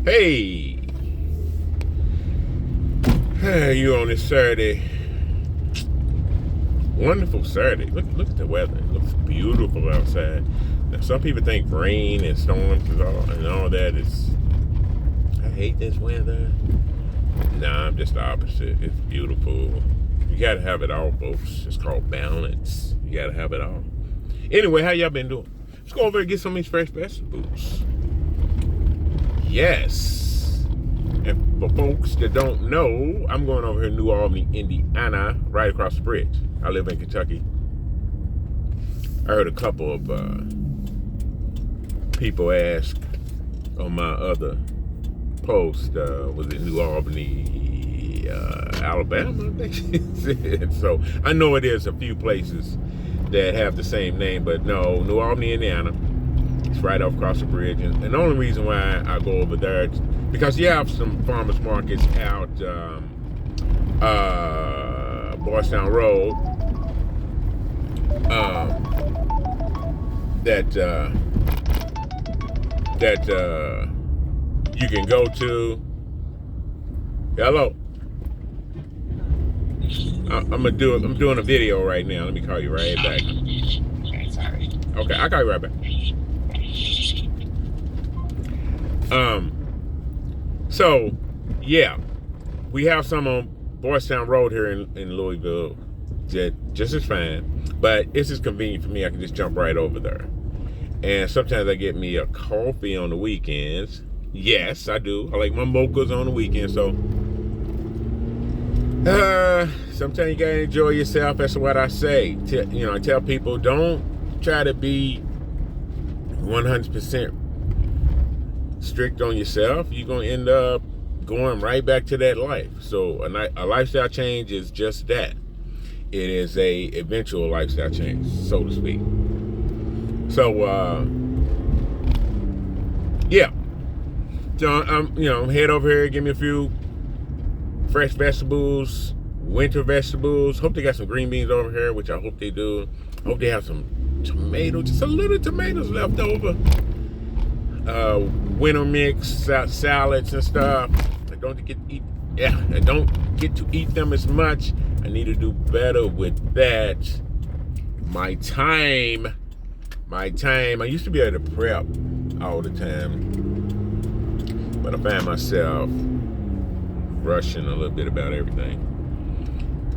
Hey, you on this Saturday? Wonderful Saturday. Look at the weather. It looks beautiful outside. Now, some people think rain and storms and all that is. I hate this weather. Nah, I'm just the opposite. It's beautiful. You gotta have it all, folks. It's called balance. You gotta have it all. Anyway, how y'all been doing? Let's go over and get some of these fresh vegetables. Yes. And for folks that don't know, I'm going over here in New Albany, Indiana, right across the bridge. I live in Kentucky. I heard a couple of people ask on my other post, was it New Albany, Alabama, I think she said. So I know it is a few places that have the same name, but no, New Albany, Indiana. It's right off across the bridge. And the only reason why I go over there is because you have some farmers markets out Boystown Road that you can go to. Hello. I'm doing a video right now. Let me call you right back. Sorry. Okay, I'll call you right back. So yeah, we have some on Boystown Road here in Louisville that just as fine, but it's just convenient for me. I can just jump right over there. And sometimes I get me a coffee on the weekends. Yes, I do. I like my mochas on the weekend. So sometimes you gotta enjoy yourself. That's what I say. I tell people, don't try to be 100% strict on yourself. You're gonna end up going right back to that life. So a lifestyle change is just that. It is a eventual lifestyle change, so to speak. So yeah. So I'm head over here, give me a few fresh vegetables, winter vegetables. Hope they got some green beans over here, which I hope they do. Hope they have some tomatoes, just a little tomatoes left over. Winter mix salads and stuff. I don't get to eat them as much. I need to do better with that. My time. I used to be able to prep all the time, but I find myself rushing a little bit about everything.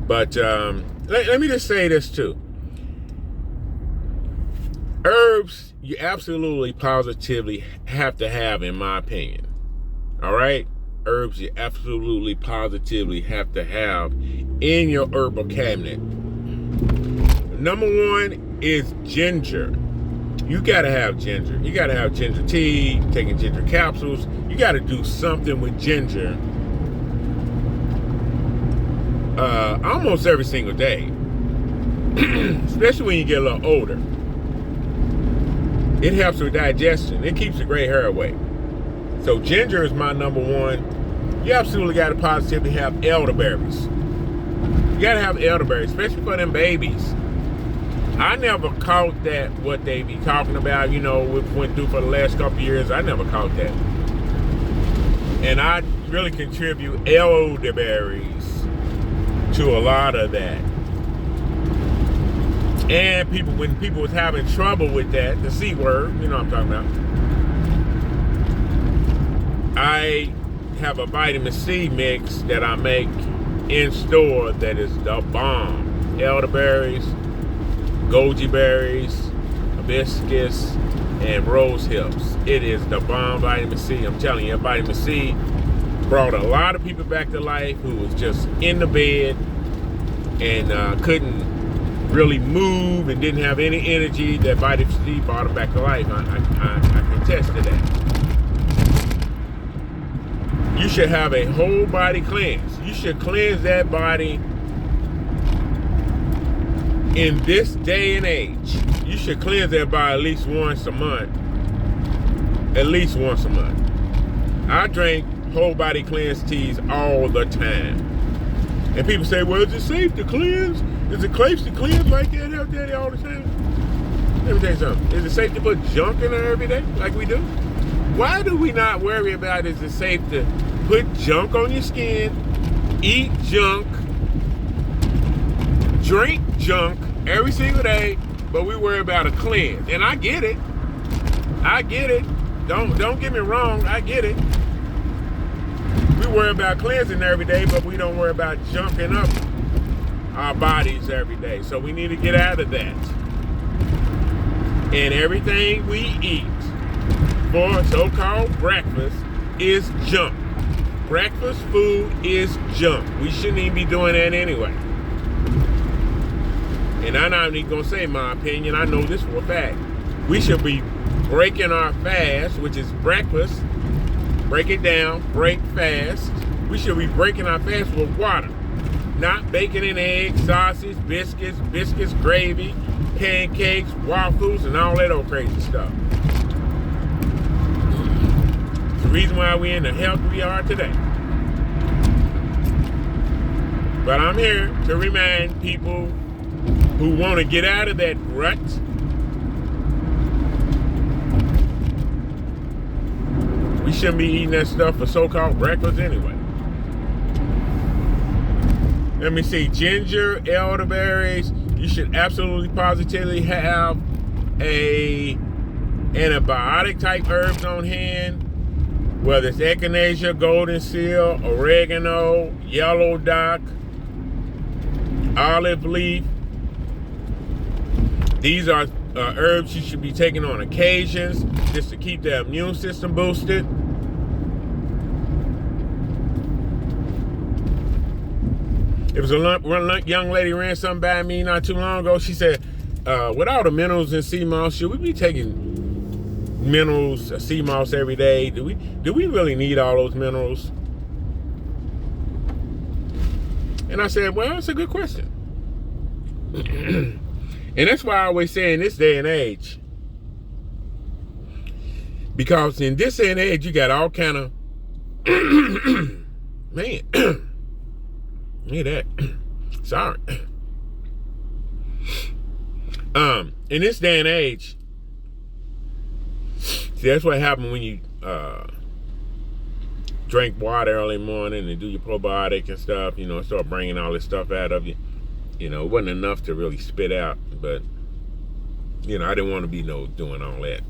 But let me just say this too. Herbs, you absolutely positively have to have, in my opinion. All right? Herbs, you absolutely positively have to have in your herbal cabinet. Number one is ginger. You gotta have ginger. You gotta have ginger tea, taking ginger capsules. You gotta do something with ginger almost every single day. Especially when you get a little older. It helps with digestion. It keeps the gray hair away. So ginger is my number one. You absolutely got to positively have elderberries. You got to have elderberries, especially for them babies. I never caught that, what they be talking about, we went through for the last couple of years. I never caught that. And I really contribute elderberries to a lot of that. And when people was having trouble with that, the C word, you know what I'm talking about. I have a vitamin C mix that I make in store that is the bomb. Elderberries, goji berries, hibiscus, and rose hips. It is the bomb vitamin C. I'm telling you, vitamin C brought a lot of people back to life who was just in the bed and couldn't really move and didn't have any energy. That vitamin C brought them back to life. I can attest to that. You should have a whole body cleanse. You should cleanse that body in this day and age. You should cleanse that body at least once a month. At least once a month. I drink whole body cleanse teas all the time. And people say, well, is it safe to cleanse? Is it safe to cleanse like that out there all the time? Let me tell you something. Is it safe to put junk in there every day like we do? Why do we not worry about is it safe to put junk on your skin, eat junk, drink junk every single day, but we worry about a cleanse? And I get it. I get it. Don't get me wrong. I get it. We worry about cleansing every day, but we don't worry about junking up our bodies every day. So we need to get out of that. And everything we eat for so-called breakfast is junk. Breakfast food is junk. We shouldn't even be doing that anyway. And I'm not even gonna say my opinion. I know this for a fact. We should be breaking our fast, which is breakfast. Break it down, break fast. We should be breaking our fast with water. Not bacon and eggs, sausage, biscuits, gravy, pancakes, waffles, and all that old crazy stuff. It's the reason why we're in the health we are today. But I'm here to remind people who want to get out of that rut. We shouldn't be eating that stuff for so-called breakfast anyway. Let me see, ginger, elderberries. You should absolutely positively have a antibiotic type herbs on hand, whether it's echinacea, golden seal, oregano, yellow dock, olive leaf. These are herbs you should be taking on occasions just to keep the immune system boosted. It was one young lady ran something by me not too long ago. She said, with all the minerals in sea moss, should we be taking minerals, sea moss every day? Do we really need all those minerals? And I said, well, that's a good question. And that's why I always say in this day and age, because in this day and age, you got all kind of, man, look at that. Sorry. In this day and age, see, that's what happened when you drink water early morning and do your probiotic and stuff, you know, start bringing all this stuff out of you. You know, it wasn't enough to really spit out, but, you know, I didn't want to be doing all that.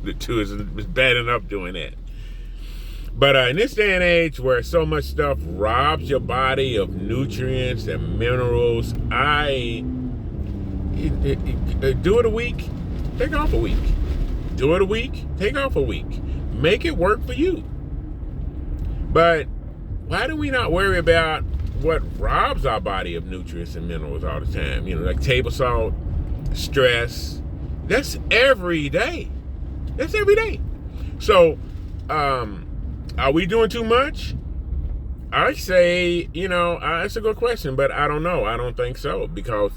The two is bad enough doing that. But in this day and age where so much stuff robs your body of nutrients and minerals, do it a week, take off a week. Do it a week, take off a week. Make it work for you. But why do we not worry about what robs our body of nutrients and minerals all the time? You know, like table salt, stress. That's every day. That's every day. So, are we doing too much? I say, you know, that's a good question, but I don't know. I don't think so, because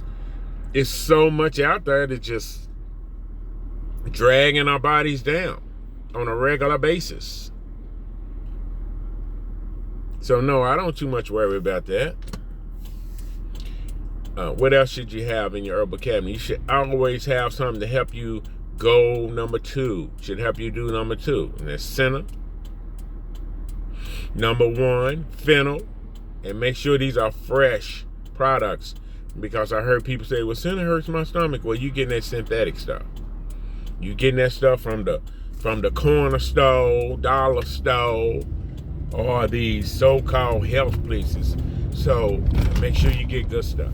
it's so much out there that's just dragging our bodies down on a regular basis. So no, I don't too much worry about that. What else should you have in your herbal cabinet? You should always have something to help you go number 2. Should help you do number 2. And that's senna. Number 1, fennel. And make sure these are fresh products, because I heard people say, well, senna hurts my stomach. Well, you getting that synthetic stuff. You getting that stuff from the corner store, dollar store, or these so-called health places. So make sure you get good stuff.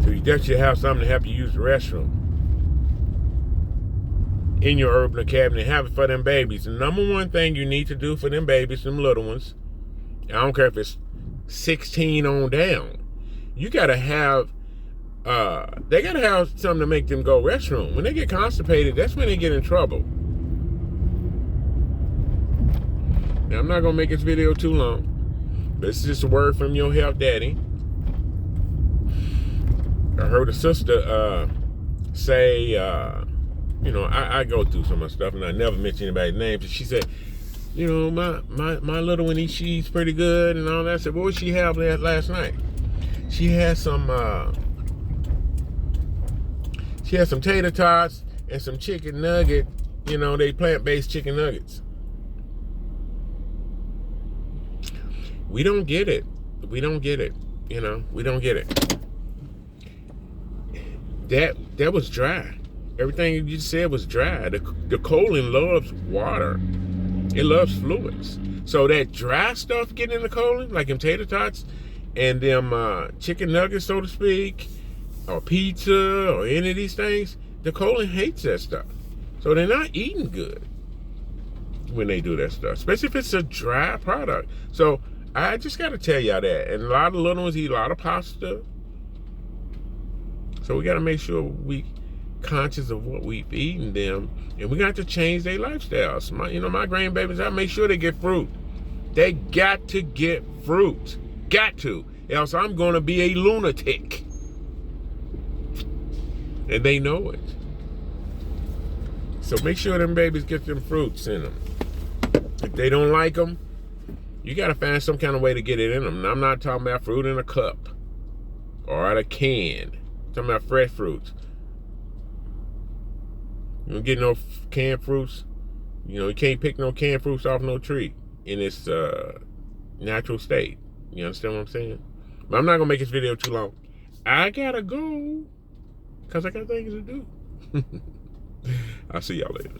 So you definitely have something to help you use the restroom in your herbal cabinet. Have it for them babies. The number one thing you need to do for them babies, them little ones, I don't care if it's 16 on down, you gotta have they gotta have something to make them go restroom. When they get constipated, that's when they get in trouble. Now, I'm not gonna make this video too long, but it's just a word from your health daddy. I heard a sister say, you know, I go through some of my stuff and I never mention anybody's name. But she said, you know, my little one, she's pretty good and all that. I said, what did she have last night? She had some tater tots and some chicken nugget, You know, they plant-based chicken nuggets. We don't get it. We don't get it. You know, we don't get it. That was dry. Everything you said was dry. The colon loves water. It loves fluids. So that dry stuff getting in the colon, like them tater tots and them chicken nuggets, so to speak, or pizza or any of these things, the colon hates that stuff. So they're not eating good when they do that stuff, especially if it's a dry product. So I just got to tell y'all that. And a lot of little ones eat a lot of pasta. So we got to make sure we conscious of what we've eaten them, and we got to change their lifestyles. My grandbabies, I make sure they get fruit. They got to get fruit. Got to. Else I'm going to be a lunatic. And they know it. So make sure them babies get them fruits in them. If they don't like them, you got to find some kind of way to get it in them. And I'm not talking about fruit in a cup or out of a can. I'm talking about fresh fruits. You don't get no canned fruits. You know, you can't pick no canned fruits off no tree in its natural state. You understand what I'm saying? But I'm not going to make this video too long. I got to go because I got things to do. I'll see y'all later.